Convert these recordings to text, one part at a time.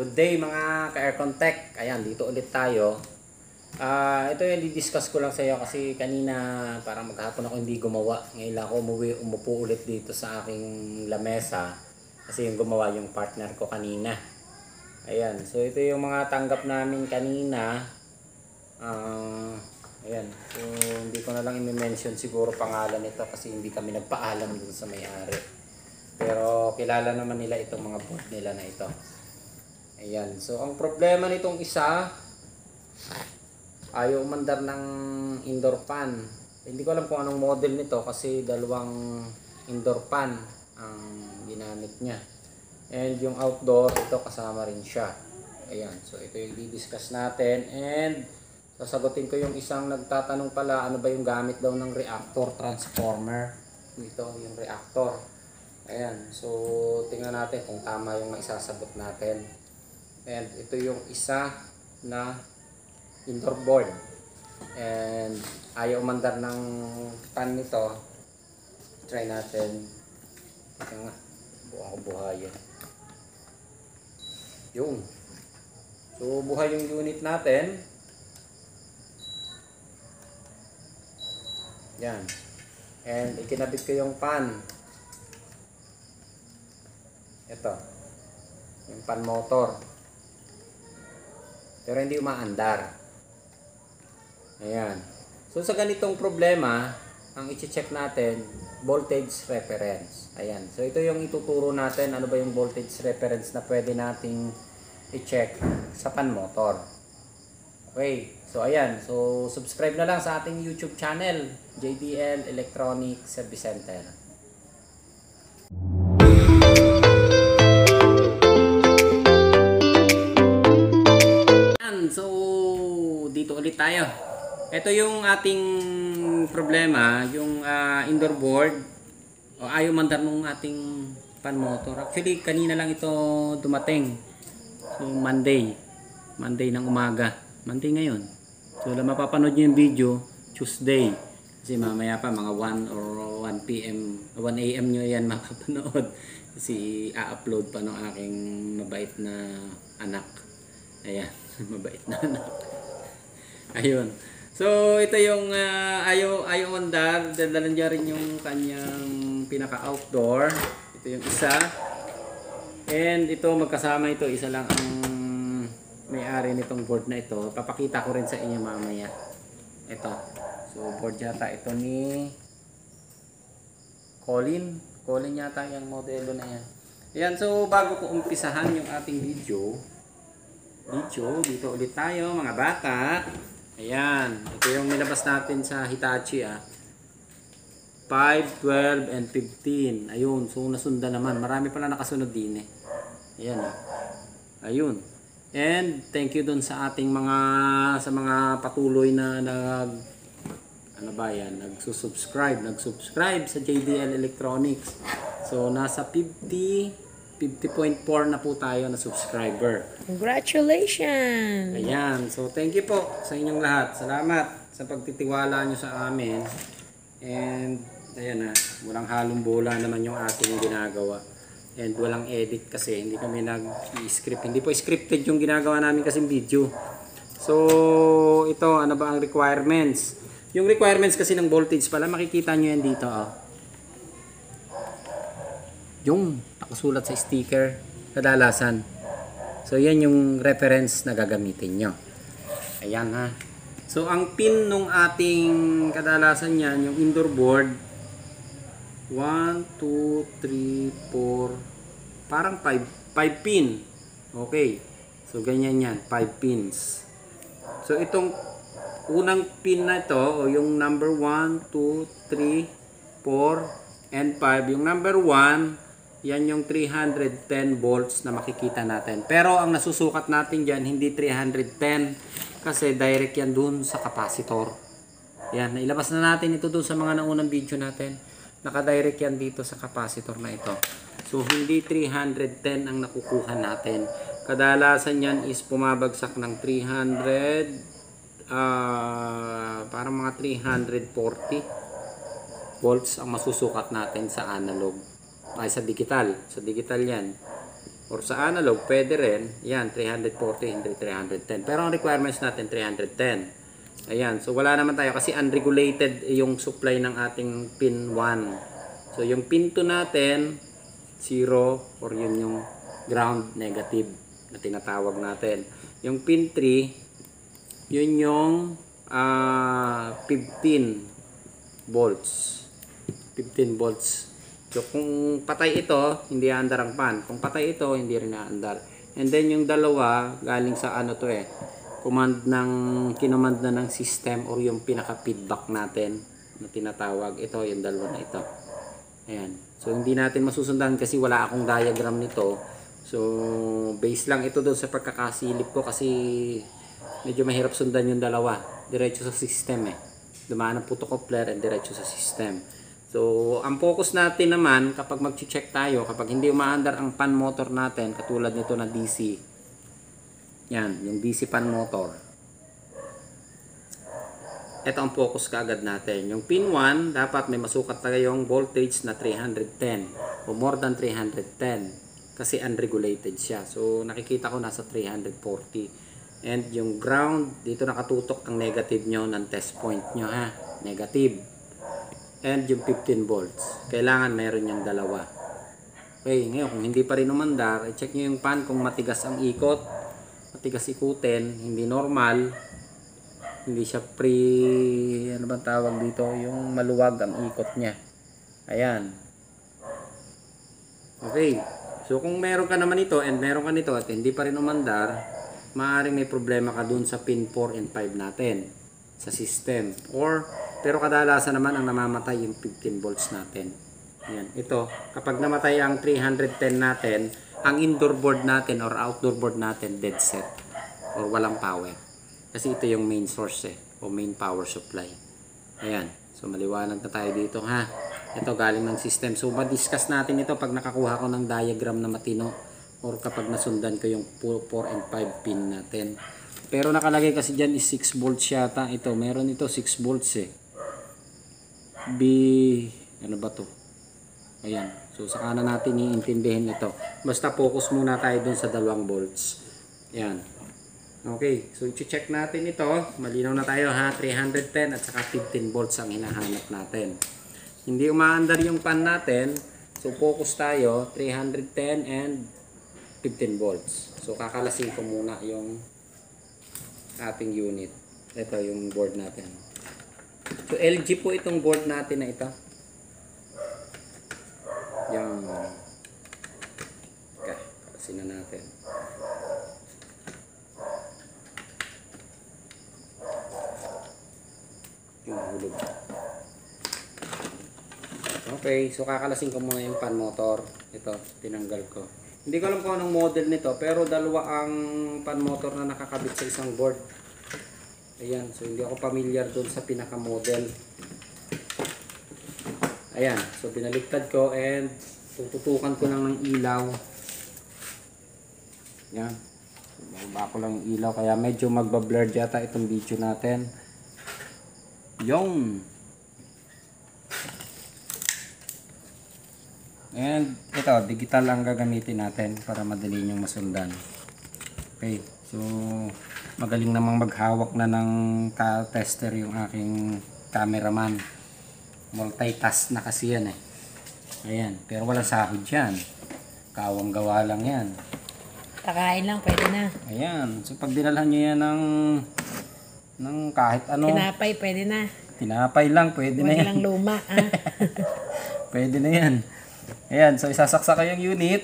Good day mga ka-Aircon Tech. Ayan, dito ulit tayo. Ito yung di-discuss ko lang sa iyo kasi kanina parang maghapon ako hindi gumawa. Ngayon lang ako umupo ulit dito sa aking lamesa kasi yung gumawa yung partner ko kanina. Ayan, so ito yung mga tanggap namin kanina. Ayan, so hindi ko na lang i-mention siguro pangalan nito kasi hindi kami nagpaalam dun sa may-ari. Pero kilala naman nila itong mga board nila na ito. Ayan, so ang problema nitong isa, ayaw umandar ng indoor fan. Hindi ko alam kung anong model nito kasi dalawang indoor fan ang ginamit niya. And yung outdoor, ito kasama rin siya. Ayan, so ito yung i-discuss natin. And sasagutin ko yung isang nagtatanong pala, ano ba yung gamit daw ng reactor transformer. Ito yung reactor. Ayan, so tingnan natin kung tama yung maisasagot natin. And ito yung isa na indoor board. And ayaw umandar ng pan nito. Try natin. Ito nga, buong buhayin. Yung. So buhay yung unit natin. Yan. And ikinabit ko yung pan. Ito. Yung pan motor. Pero hindi umaandar. Ayan. So sa ganitong problema, ang i-check natin, voltage reference. Ayan. So ito yung ituturo natin, ano ba yung voltage reference na pwede nating i-check sa pan motor. Okay. So ayan. So subscribe na lang sa ating YouTube channel, JDL Electronic Service Center. So dito ulit tayo. Ito yung ating problema, yung indoor board. Ayaw mandar nung ating pan motor. Actually kanina lang ito dumating. So Monday ng umaga. Monday ngayon. So mapapanood nyo yung video Tuesday. Kasi mamaya pa mga 1 or 1 PM, 1 AM nyo yan mapapanood. Kasi a-upload pa ng aking mabait na anak. Ayan. Mabait na anak. Ayun. So ito yung ayaw mandar. Dalalan niya rin yung kanyang pinaka-outdoor. Ito yung isa. And ito magkasama ito. Isa lang ang may-ari nitong board na ito. Papakita ko rin sa inyo mamaya. Ito. So board yata ito ni Colin. Colin yata yung modelo na yan. Ayan. So bago ko umpisahan yung ating video, dito ulit tayo mga bata. Ayan, ito yung nilabas natin sa Hitachi 5, 12, and 15. Ayun, so nasundan naman. Marami pala nakasunod din eh. Ayan. Ayun. And thank you dun sa ating mga patuloy na nagsusubscribe sa JDL Electronics. So nasa 50.4 na po tayo na subscriber. Congratulations! Ayan. So, thank you po sa inyong lahat. Salamat sa pagtitiwala nyo sa amin. And, ayan na. Walang halong bola naman yung ating ginagawa. And, walang edit kasi. Hindi kami nag-script. Hindi po scripted yung ginagawa namin kasing video. So, ito. Ano ba ang requirements? Yung requirements kasi ng voltage pala, makikita nyo yan dito. Yung nakasulat sa sticker kadalasan. So yan yung reference na gagamitin nyo. Ayan ha. So ang pin nung ating kadalasan yan, yung indoor board, 1, 2, 3, 4, parang 5 pin. Okay. So ganyan yan, 5 pins. So itong unang pin na ito, o yung number 1, 2, 3, 4, and 5. Yung number 1, yan yung 310 volts na makikita natin. Pero ang nasusukat natin dyan, hindi 310 kasi direct yan dun sa capacitor. Yan, nailabas na natin ito dun sa mga naunang video natin. Naka-direct yan dito sa capacitor na ito. So, hindi 310 ang nakukuha natin. Kadalasan yan is pumabagsak ng 300, parang mga 340 volts ang masusukat natin sa analog. Ay, sa digital yan. Or sa analog, pwede rin. Yan, 340, hindi 310. Pero ang requirements natin, 310. Ayan, so wala naman tayo kasi unregulated yung supply ng ating pin 1. So yung pin 2 natin, 0 or yun yung ground negative na tinatawag natin. Yung pin 3, yun yung 15 volts. 15 volts. So kung patay ito, hindi aandar ang pan. Kung patay ito, hindi rin aandar. And then yung dalawa, galing sa ano to kinumand na ng system or yung pinaka-feedback natin na tinatawag. Ito, yung dalawa na ito. Ayan. So hindi natin masusundan kasi wala akong diagram nito. So base lang ito doon sa pagkakasilip ko kasi medyo mahirap sundan yung dalawa. Diretso sa system Dumaan ang photocoupler and diretso sa system. So, ang focus natin naman kapag mag-check tayo, kapag hindi umaandar ang pan motor natin, katulad nito na DC. Yan, yung DC pan motor. Ito ang focus kaagad natin. Yung pin 1, dapat may masukat tayong voltage na 310 o more than 310 kasi unregulated siya. So, nakikita ko nasa 340. And yung ground, dito nakatutok ang negative nyo ng test point nyo negative. And yung 15 volts. Kailangan meron yung dalawa. Okay, ngayon kung hindi pa rin umandar, i-check nyo yung pan kung matigas ang ikot. Matigas ikutin, hindi normal. Hindi siya ano bang tawag dito? Yung maluwag ang ikot niya. Ayan. Okay. So kung meron ka naman ito and meron ka nito at hindi pa rin umandar, maaaring may problema ka dun sa pin 4 and 5 natin sa system. Pero kadalasan naman ang namamatay yung 15 volts natin. Ayan, ito, kapag namatay ang 310 natin, ang indoor board natin or outdoor board natin dead set or walang power. Kasi ito yung main source o main power supply. Ayan, so maliwanag na tayo dito Ito galing ng system. So ma-discuss natin ito pag nakakuha ko ng diagram na matino or kapag nasundan ko yung 4 and 5 pin natin. Pero nakalagay kasi dyan is 6 volts yata. Ito, meron ito 6 volts ano ba to? Ayan. So saka na natin iintindihin ito. Basta focus muna tayo dun sa 2 volts. Ayan. Okay. So i-check natin ito. Malinaw na tayo 310 at saka 15 volts ang hinahanap natin. Hindi umaandar yung pan natin. So focus tayo 310 and 15 volts. So kakalasin ko muna yung ating unit. Ito yung board natin. So LG po itong board natin na ito. Yung okay, kalasin na natin. Yung hulog. Okay, so kakalasin ko muna yung pan motor. Ito, tinanggal ko. Hindi ko alam kung anong model nito, pero dalawa ang pan motor na nakakabit sa isang board. Ayan, so hindi ako familiar doon sa pinaka-model. Ayan, so binaliktad ko and tututukan ko lang ng ilaw. Ayan, so bababa ko lang yung ilaw kaya medyo magbablur yata itong video natin. Yung and ito, digital ang gagamitin natin para madali nyo masundan. Okay, so magaling namang maghawak na ng tester yung aking cameraman. Multitask na kasi yan Ayan, pero walang sahod yan. Kawang gawa lang yan. Pakain lang, pwede na. Ayan, so pag dinalhan nyo yan ng kahit ano. Tinapay, pwede na. Tinapay lang, pwede na yan. Huwag lang luma, Pwede na yan. Ayan, so isasaksak ko yung unit.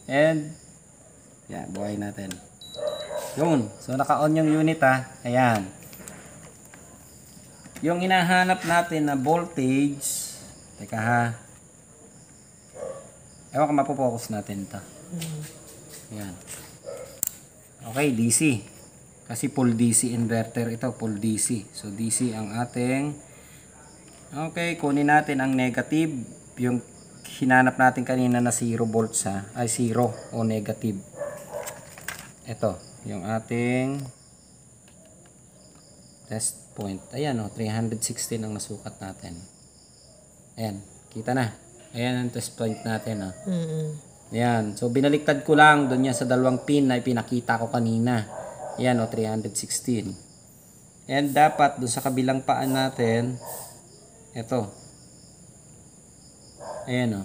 And, yan, buhay natin. Yun, so naka-on yung unit Ayan. Yung hinahanap natin na voltage, teka ewan ko mapopokus natin ito. Ayan. Okay, DC. Kasi full DC inverter ito, full DC. So DC ang ating. Okay, kunin natin ang negative. Yung hinanap natin kanina na 0 volts ay 0 o negative. Ito, yung ating test point. Ayan 316 ang nasukat natin. Ayan, kita na. Ayan ang test point natin Yan. So, binaliktad ko lang doon yan sa dalawang pin na ipinakita ko kanina. Yan, 316. And dapat doon sa kabilang paan natin, ito. Ayan,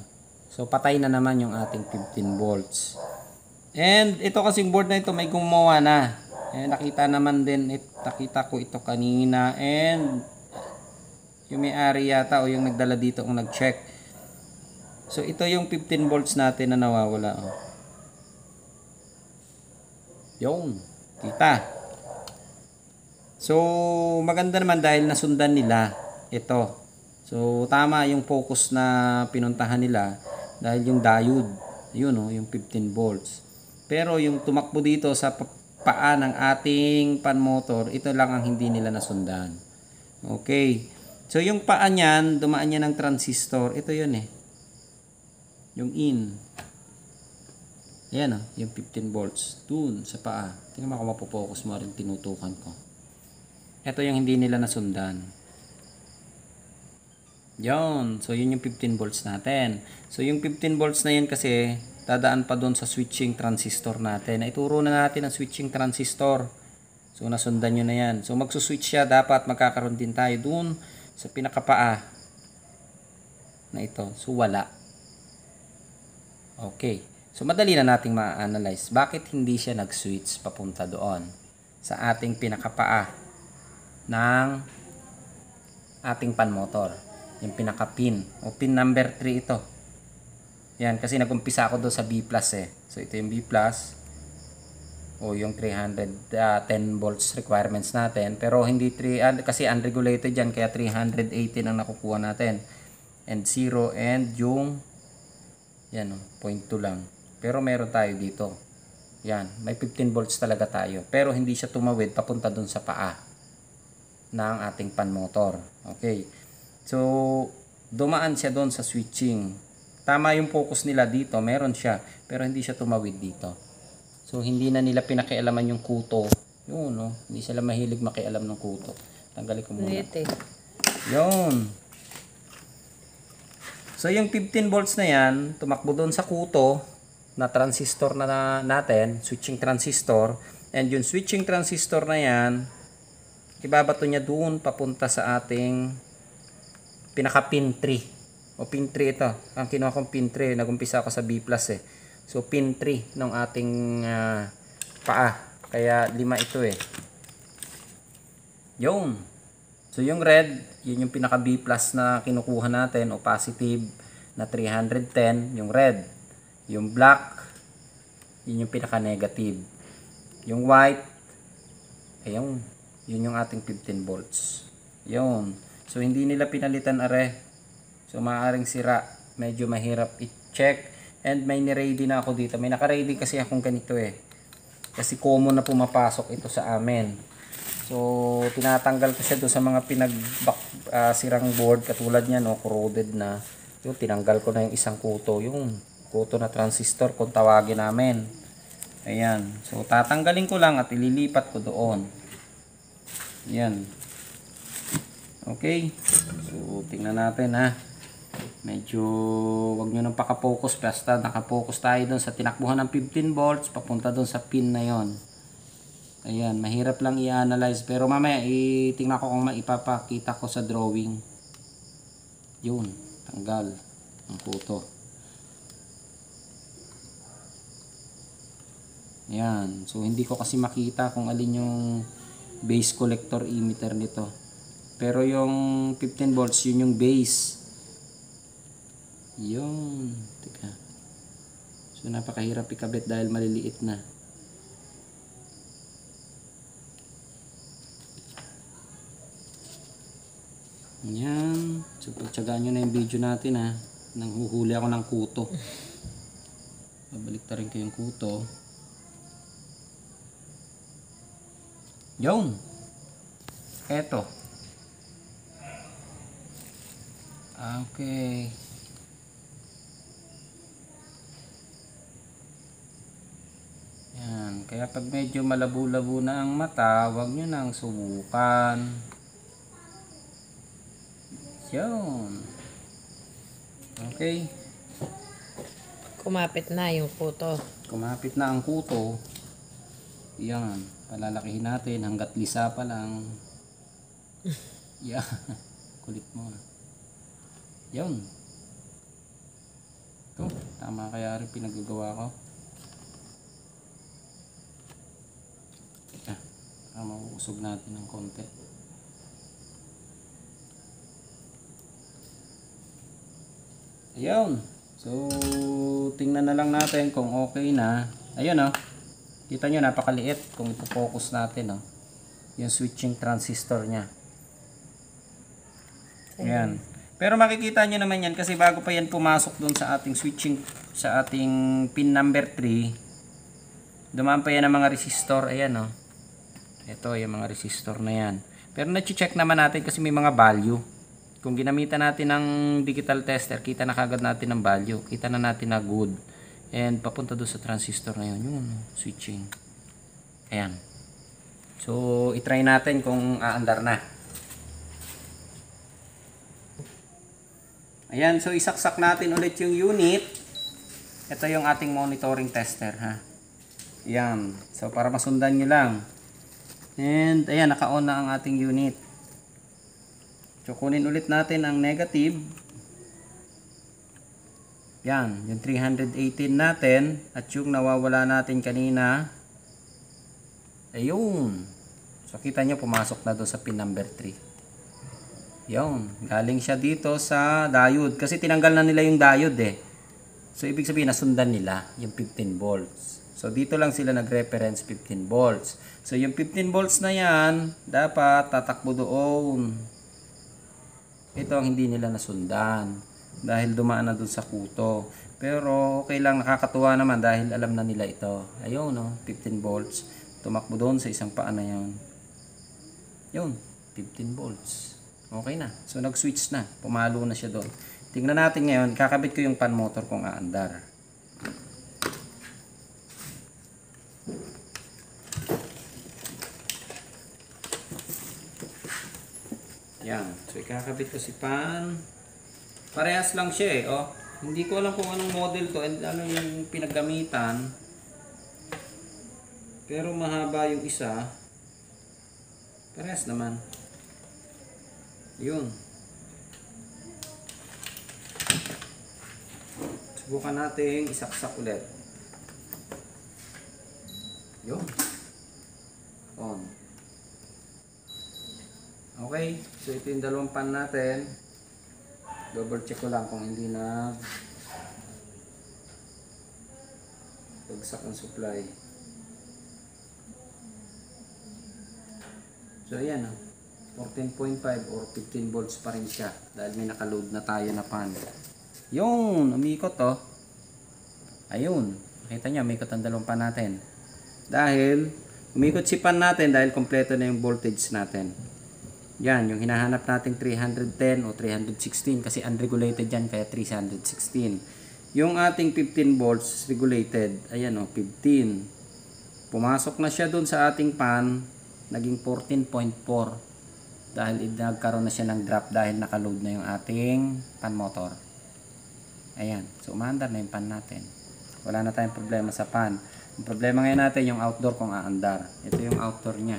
So, patay na naman yung ating 15 volts. And ito kasing board na ito, may gumawa na. Nakita naman din, nakita ko ito kanina. And yung may-ari yata o yung nagdala dito ang nag-check. So, ito yung 15 volts natin na nawawala. Yun. Kita. So, maganda naman dahil nasundan nila ito. So, tama yung focus na pinuntahan nila dahil yung diode, yun yung 15 volts. Pero yung tumakbo dito sa paa ng ating pan motor, ito lang ang hindi nila nasundan. Okay. So, yung paa niyan, dumaan niya ng transistor. Ito yun yung in. Ayan yung 15 volts. Dun sa paa. Tingnan mo kung mapopokus mo rin tinutukan ko. Ito yung hindi nila nasundan. Yon. So, yun yung 15 volts natin. So, yung 15 volts na yun kasi, dadaan pa doon sa switching transistor natin. Ituro na natin ang switching transistor. So, nasundan nyo na yan. So, magsuswitch siya. Dapat magkakaroon din tayo doon sa pinakapaa na ito. So, wala. Okay. So, madali na nating ma-analyze. Bakit hindi siya nag-switch papunta doon sa ating pinakapaa ng ating pan motor? Yung pinaka-pin. O pin number 3 ito. Yan. Kasi nag-umpisa ako doon sa B+. So, ito yung B+. O yung 310 volts requirements natin. Pero hindi 3, kasi unregulated yan. Kaya 318 ang nakukuha natin. And 0 and yung yan 0.2 lang. Pero meron tayo dito. Yan. May 15 volts talaga tayo. Pero hindi siya tumawid papunta doon sa paa ng ating pan motor. Okay. So, dumaan siya doon sa switching. Tama yung focus nila dito. Meron siya. Pero hindi siya tumawid dito. So, hindi na nila pinakialaman yung kuto. Yun, Hindi sila mahilig makialam ng kuto. Tanggalin ko muna. Yun. So, yung 15 volts na yan, tumakbo doon sa kuto na transistor na natin, switching transistor. And yung switching transistor na yan, ibabato niya doon papunta sa ating pinaka pin 3. O pin 3 ito. Ang kinuha kong pin 3, nagumpisa ako sa B+. So, pin 3 ng ating paa. Kaya 5 ito Yun. So, yung red, yun yung pinaka B+ na kinukuha natin o positive na 310, yung red. Yung black, yun yung pinaka negative. Yung white, ayun, yun yung ating 15 volts. Yun. So, hindi nila pinalitan So, maaaring sira. Medyo mahirap i-check. And may ni-ready na ako dito. May naka-ready kasi akong ganito Kasi common na pumapasok ito sa amin. So, tinatanggal ko siya doon sa mga sirang board. Katulad niyan, corroded na. Yung tinanggal ko na yung isang kuto. Yung kuto na transistor kung tawagin namin. Ayan. So, tatanggalin ko lang at ililipat ko doon. Ayan. Okay. So, tingnan natin Medyo wag nyo nang paka-focus. Basta naka-focus tayo doon sa tinakbuhan ng 15 volts papunta doon sa pin na yon. Ayan. Mahirap lang i-analyze. Pero mamaya, tingnan ko kung maipapakita ko sa drawing. Yun. Tanggal ang kuto. Ayan. So, hindi ko kasi makita kung alin yung base collector emitter nito. Pero yung 15 volts, yun yung base. Yun. Teka. So, napakahirap ikabit dahil maliliit na. Ayan. So, pagtsagaan nyo na yung video natin Nanghuhuli ako ng kuto. Babalik ta rin ko yung kuto. Yun. Eto. Okay. Yan. Kaya pag medyo malabo-labo na ang mata, huwag nyo nang subukan. Yun. Okay. Kumapit na yung puto. Kumapit na ang kuto. Yan. Palalakihin natin hanggat lisa pa lang. Yan. Kulit mo. Yan. Ito. Tama kaya rin pinagagawa ko. Mauusog natin ng konti. Ayun. So, tingnan na lang natin kung okay na. Ayun, oh. Kita nyo, napakaliit kung ipo-focus natin, oh. Yung switching transistor nya. Ayan. Pero makikita nyo naman yan kasi bago pa yan pumasok dun sa ating switching, sa ating pin number 3, dumaan pa yan ang mga resistor. Ayan, oh. Ito, yung mga resistor na yan. Pero na-check naman natin kasi may mga value. Kung ginamitan natin ng digital tester, kita na kagad natin ng value. Kita na natin na good. And papunta doon sa transistor na yun. Yung switching. Ayan. So, itry natin kung aandar na. Ayan. So, isaksak natin ulit yung unit. Ito yung ating monitoring tester, ha. Ayan. So, para masundan nyo lang. And, ayan. Naka-on na ang ating unit. So, kunin ulit natin ang negative. Yan, yung 318 natin. At yung nawawala natin kanina. Ayun. So, kita nyo, pumasok na doon sa pin number 3. Yun. Galing siya dito sa diode. Kasi tinanggal na nila yung diode eh. So, ibig sabihin, nasundan nila yung 15 volts. So, dito lang sila nag-reference 15 volts. So, yung 15 volts na yan, dapat tatakbo doon. Ito ang hindi nila nasundan dahil dumaan na dun sa kuto. Pero okay lang, nakakatuwa naman dahil alam na nila ito. Ayun, no, 15 volts. Tumakbo doon sa isang paa na yun. Yun, 15 volts. Okay na. So nag-switch na. Pumalo na siya doon. Tingnan natin ngayon, kakabit ko yung pan motor kung aandar. Yan. So, ikakabit ko si pan. Parehas lang siya eh. Oh. Hindi ko alam kung anong model to and ano yung pinaggamitan. Pero mahaba yung isa. Parehas naman. Yun. Subukan natin isaksak ulit. Yun. On. Okay, so ito yung dalawang pan natin. Double check ko lang kung hindi na bagsak ang supply. So ayan, 14.5 or 15 volts pa rin siya dahil may nakaload na tayo na pan. Yun, umikot to. Ayun, nakita nyo, umikot ang dalawang pan natin. Dahil umikot si pan natin dahil kompleto na yung voltage natin. Yan, yung hinahanap nating 310 o 316 kasi unregulated yan kaya 316. Yung ating 15 volts regulated, ayan o, 15. Pumasok na siya dun sa ating pan, naging 14.4 dahil nagkaroon na siya ng drop dahil nakaload na yung ating pan motor. Ayan, so umaandar na yung pan natin. Wala na tayong problema sa pan. Ang problema ngayon natin yung outdoor kung aandar. Ito yung outdoor niya.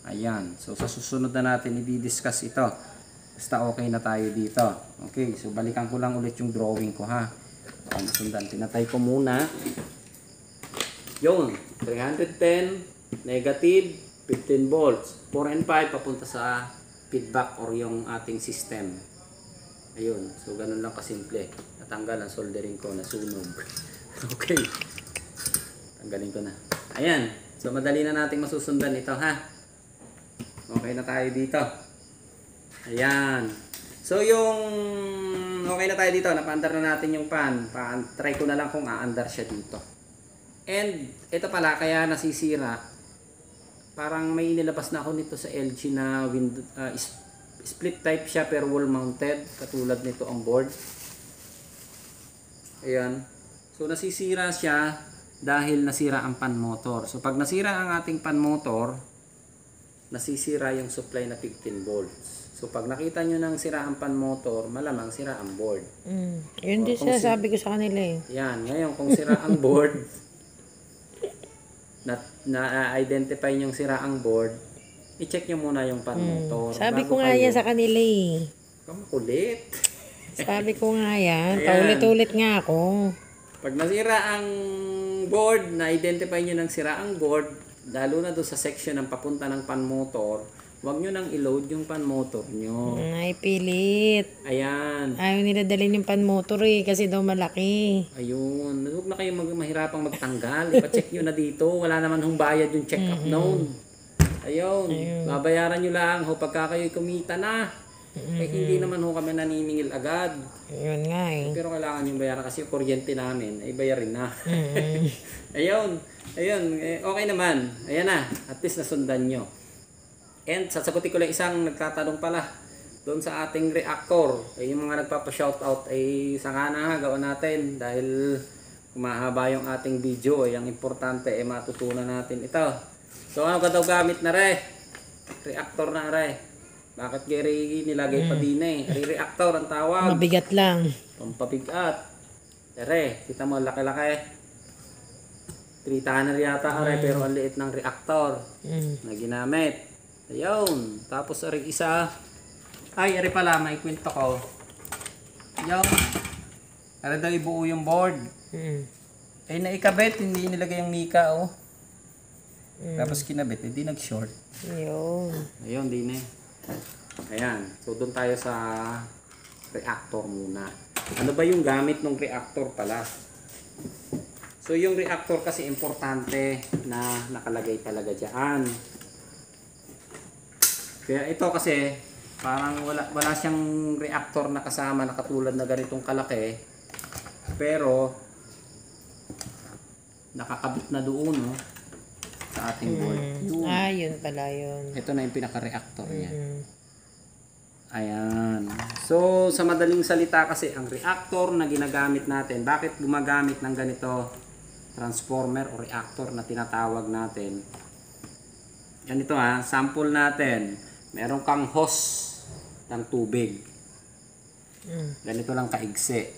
Ayan. So, sa susunod na natin, i-discuss ito. Basta okay na tayo dito. Okay. So, balikan ko lang ulit yung drawing ko, ha. Sundan. Pinatay ko muna. Yun. 310, negative, 15 volts. 4 and 5, papunta sa feedback or yung ating system. Ayun. So, ganun lang kasimple. Natanggal ang soldering ko. Nasunog. Okay. Tanggalin ko na. Ayan. So, madali na nating masusundan ito, ha. Okay na tayo dito. Ayan. So, yung okay na tayo dito. Napaandar na natin yung pan. Try ko na lang kung aandar siya dito. And, ito pala, kaya nasisira. Parang may inilabas na ako nito sa LG na split type siya pero wall mounted. Katulad nito ang board. Ayan. So, nasisira siya dahil nasira ang pan motor. So, pag nasira ang ating pan motor, nasisira yung supply na 15 volts. So pag nakita nyo ng sira ang pan motor, malamang sira ang board. Yun din kung sabi ko sa kanila eh. Yan, ngayon kung sira ang board, na-identify yung sira ang board, i-check nyo muna yung pan motor. Sabi bago ko nga kayo- yan sa kanila eh. Kulit. Sabi ko nga yan. Ayan. Paulit-ulit nga ako. Pag nasira ang board, na-identify nyo ng sira ang board, lalo na doon sa section ng papunta ng pan motor, huwag nyo nang i-load yung pan motor nyo. Ay, pilit. Ayan. Ayaw nila dalhin yung pan motor eh, kasi daw malaki. Ayun. Huwag na kayong mahirapang magtanggal. Ipacheck nyo na dito. Wala naman hong bayad yung check-up noon. Ayun. Babayaran nyo lang ho pagka kayo'y kumita na. Eh, hindi naman ho kami naniningil agad. Yun nga eh. Pero kailangan yung bayaran kasi yung kuryente namin ay bayarin na. Ayun. Ayun. Eh, okay naman. Ayan na. At least nasundan nyo. And sasagutin ko lang isang nagtatanong pala doon sa ating reactor. Ay yung mga nagpapa-shoutout ay sanga na gawin natin dahil kumahaba yung ating video. Ay ang importante ay matutunan natin ito. So ano ka daw gamit na re? Reactor na re. Bakit gari nilagay pa din eh? Reactor ang tawag. Mabigat lang. Pampabigat. Re, kita mo laki-laki. 3 tonner yata are pero ang liit ng reactor na ginamit. Ayun. Tapos ari isa. Ay, ari pala, may kwento ko. Ayun. Ari daw ibuo yung board. Ay, naikabit, hindi nilagay yung mika, oh. Tapos kinabit, hindi nag-short. Yun. Ayun, din eh. Ayan. So, doon tayo sa reactor muna. Ano ba yung gamit ng reactor pala? So, yung reactor kasi importante na nakalagay talaga dyan. Kaya ito kasi parang wala siyang reactor na kasama na katulad na ganitong kalaki. Pero nakakabit na doon no, sa ating board. Yun pala yun. Ito na yung pinaka-reactor niya. Ayan. So sa madaling salita kasi ang reactor na ginagamit natin, bakit gumagamit ng ganito transformer o reactor na tinatawag natin? Ganito ha, sample natin. Meron kang hose ng tubig. Ganito lang kaigsi.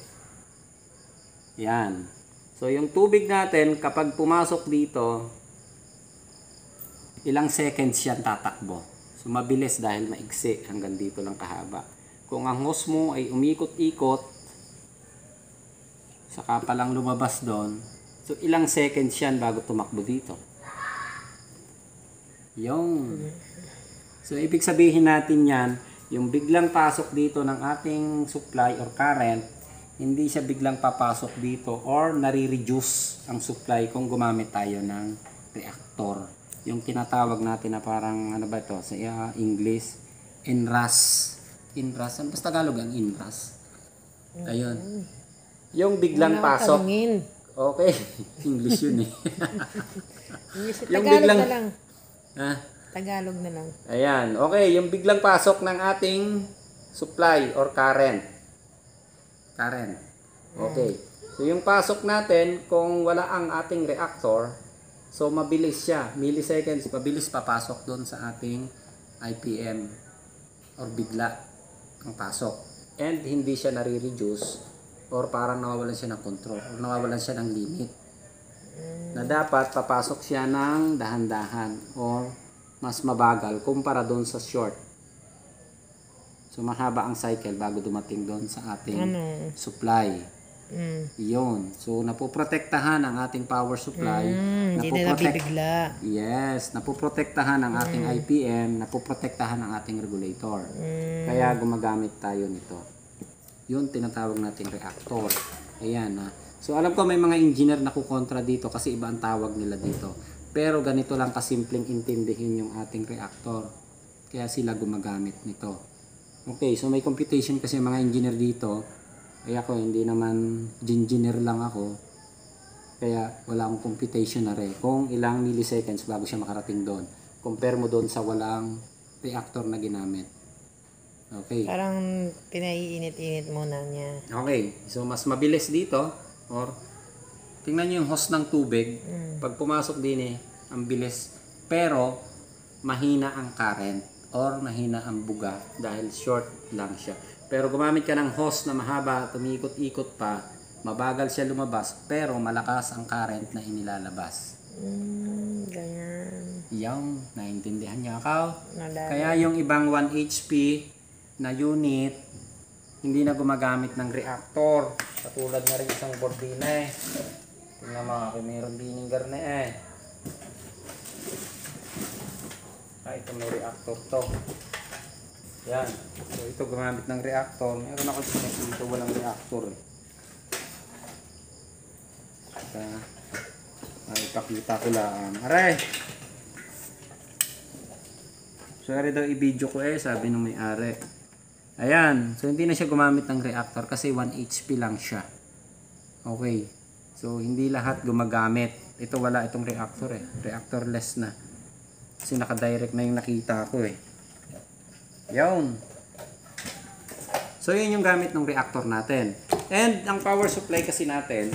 Yan. So, yung tubig natin, kapag pumasok dito, ilang seconds yan tatakbo. So, mabilis dahil maigsi. Hanggang dito lang kahaba. Kung ang hose mo ay umikot-ikot, saka pa lang lumabas doon, so, ilang seconds yan bago tumakbo dito. Yung so, ibig sabihin natin yan, yung biglang pasok dito ng ating supply or current, hindi siya biglang papasok dito or nare-reduce ang supply kung gumamit tayo ng reactor. Yung tinatawag natin na parang, ano ba ito, sa English, inrush. Inrush, ano ba sa Tagalog ang inrush? Ayun. Yung biglang pasok. Tanungin. Okay, English yun eh. Yung Tagalog biglang- na lang. Ha? Tagalog na lang. Ayan, okay, yung biglang pasok ng ating supply or current. Current. Okay. So yung pasok natin, kung wala ang ating reactor, so mabilis siya, milliseconds, mabilis papasok doon sa ating IPM or bigla ang pasok. And hindi siya nare-reduce or parang nawawalan siya ng control or nawawalan siya ng limit. Na dapat papasok siya ng dahan-dahan or mas mabagal kumpara doon sa short. So mahaba ang cycle bago dumating doon sa ating supply. Yun. So napoprotektahan ang ating power supply. Hindi na nabibigla. Yes, napoprotektahan ang ating IPM, napoprotektahan ang ating regulator. Kaya gumagamit tayo nito. Yun tinatawag nating reactor. Ayan ha. So alam ko may mga engineer na kukontra dito kasi iba ang tawag nila dito. Pero ganito lang kasimpleng intindihin yung ating reactor. Kaya sila gumagamit nito. Okay, so may computation kasi mga engineer dito. Kaya ako hindi naman engineer lang ako. Kaya wala akong computation na rin. Kung ilang milliseconds bago siya makarating doon. Compare mo doon sa walang reactor na ginamit. Okay. Parang pinaiinit-init muna niya. Okay, so mas mabilis dito or tingnan niyo yung hose ng tubig. Pag pumasok din ang bilis pero mahina ang current. or mahina ang buga dahil short lang siya. Pero gumamit ka ng hose na mahaba, tumikot-ikot pa, mabagal siya lumabas pero malakas ang current na inilalabas. Ganyan. Yung naintindihan niya ako. Nalala. Kaya yung ibang 1 HP na unit hindi na gumagamit ng reactor. Katulad na rin isang bordina eh. Tingnan mo ako, mayroon bininger na eh. Ito may reactor to. Yan. So ito gumamit ng reactor. Meron ako dito walang reactor eh. Ipakita ko lang. Aray! Sorry daw i-video ko eh, sabi nung may-ari. Ayan. So hindi na siya gumamit ng reactor kasi 1 HP lang siya. Okay. So hindi lahat gumagamit. Ito wala itong reactor eh. Reactorless na. Kasi naka-direct na yung nakita ko eh. Yun. So yun yung gamit ng reactor natin. And ang power supply kasi natin,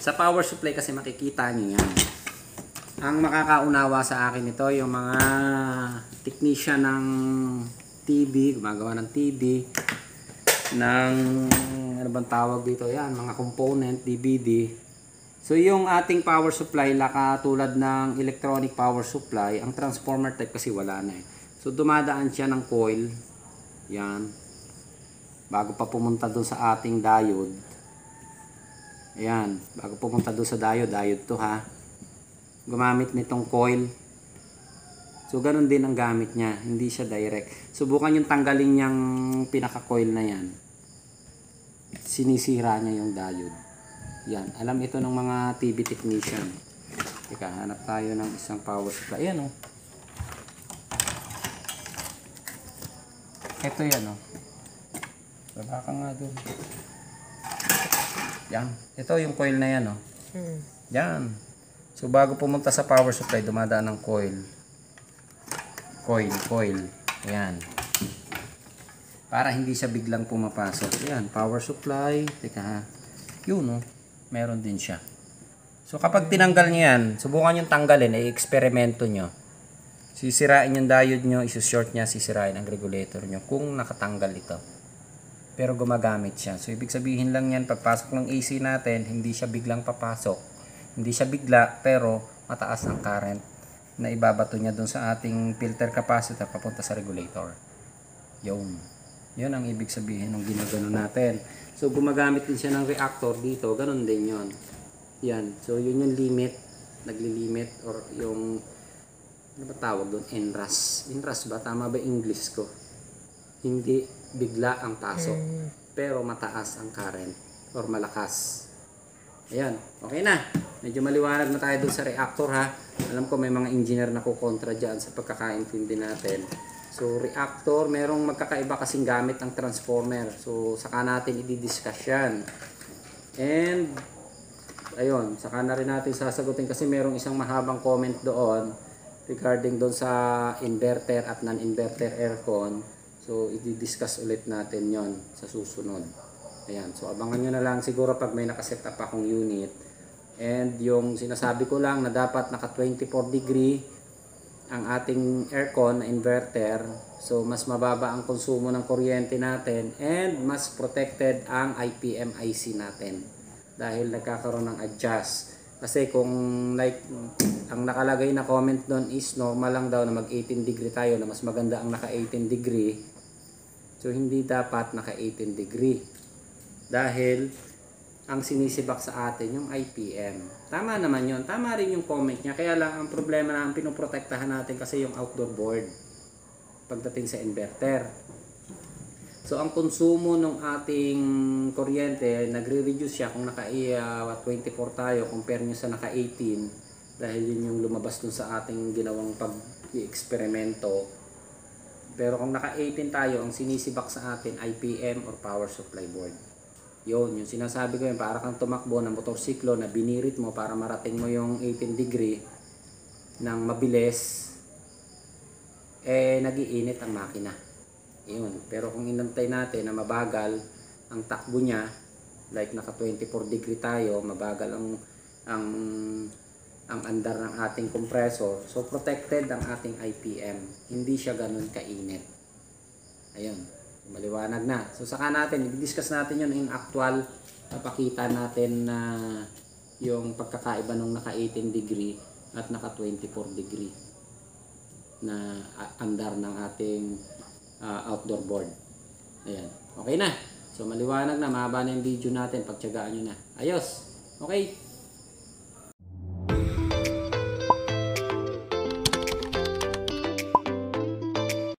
sa power supply kasi makikita niyo yan. Ang makakaunawa sa akin ito, yung mga technician ng TV, gumagawa ng TV, ng, ano bang tawag dito yan, mga component, DVD. So yung ating power supply, katulad ng electronic power supply, ang transformer type kasi wala na eh. So dumadaan siya ng coil, yan, bago pa pumunta doon sa ating diode. Ayan, bago pumunta doon sa diode to ha. Gumamit nitong coil. So ganun din ang gamit niya, hindi siya direct. Subukan yung tanggalin niyang pinaka-coil na yan. Sinisira niya yung diode. Yan, alam ito ng mga TV technician. Teka, hanap tayo ng isang power supply. Ayan oh. Ito yan oh. Baba ka nga doon. Yan, ito yung coil na yan oh. Yan. So bago pumunta sa power supply, dumadaan ng coil. Coil. Ayan. Para hindi siya biglang pumapasok. Ayan, power supply. Teka ha. Yun oh. Meron din siya. So kapag tinanggal nyo yan, subukan nyo tanggalin, i-eksperimento nyo. Sisirain yung diode nyo, isusort nya, sisirain ang regulator nyo kung nakatanggal ito. Pero gumagamit siya. So ibig sabihin lang yan, pagpasok ng AC natin, hindi siya biglang papasok. Hindi siya bigla, pero mataas ang current na ibabato niya dun sa ating filter capacitor papunta sa regulator. Yun. Yun ang ibig sabihin ng ginagano natin. So gumagamit din siya ng reactor dito, ganun din yon. Yan. So yun yung limit, nagli-limit or yung ano ba tawag doon? Inrush. Inrush ba? Tama ba English ko? Hindi bigla ang pasok, pero mataas ang current or malakas. Ayan, okay na. Medyo maliwanag na tayo doon sa reactor ha. Alam ko may mga engineer na kukontra dyan sa pagkakaintindi natin. So reactor, merong magkakaiba kasing gamit ng transformer. So saka natin i-discuss yan. And ayun, saka na rin natin sasagutin kasi merong isang mahabang comment doon regarding doon sa inverter at non-inverter aircon. So i-discuss ulit natin yon sa susunod. Ayan, so abangan nyo na lang siguro pag may nakaset up akong unit. And yung sinasabi ko lang na dapat naka 24 degree ang ating aircon na inverter. So mas mababa ang konsumo ng kuryente natin and mas protected ang IPM IC natin. Dahil nagkakaroon ng adjust. Kasi kung like ang nakalagay na comment doon is normal lang daw na mag 18 degree tayo, na mas maganda ang naka 18 degree. So hindi dapat naka 18 degree. Dahil ang sinisibak sa atin yung IPM. Tama naman yun. Tama rin yung comment niya. Kaya lang ang problema na ang pinoprotektahan natin kasi yung outdoor board pagdating sa inverter. So ang konsumo ng ating kuryente, nagre-reduce siya kung naka 24 tayo compare nyo sa naka 18 dahil yun yung lumabas dun sa ating ginawang pag-eksperimento. Pero kung naka 18 tayo, ang sinisibak sa atin IPM or power supply board. Yun, yung sinasabi ko yun, para kang tumakbo ng motorsiklo na binirit mo para marating mo yung 18 degree ng mabilis, nag-iinit ang makina. Yun. Pero kung inantay natin na mabagal ang takbo niya, like naka 24 degree tayo, mabagal ang ang andar ng ating compressor. So protected ang ating IPM. Hindi siya ganun kainit. Ayun. Maliwanag na. So saka natin, i-discuss natin yun in actual. Papakita natin na yung pagkakaiba nung naka 18 degree at naka 24 degree na andar ng ating outdoor board. Ayan. Okay na. So maliwanag na. Mahaba na yung video natin. Pagtyagaan nyo na. Ayos. Okay.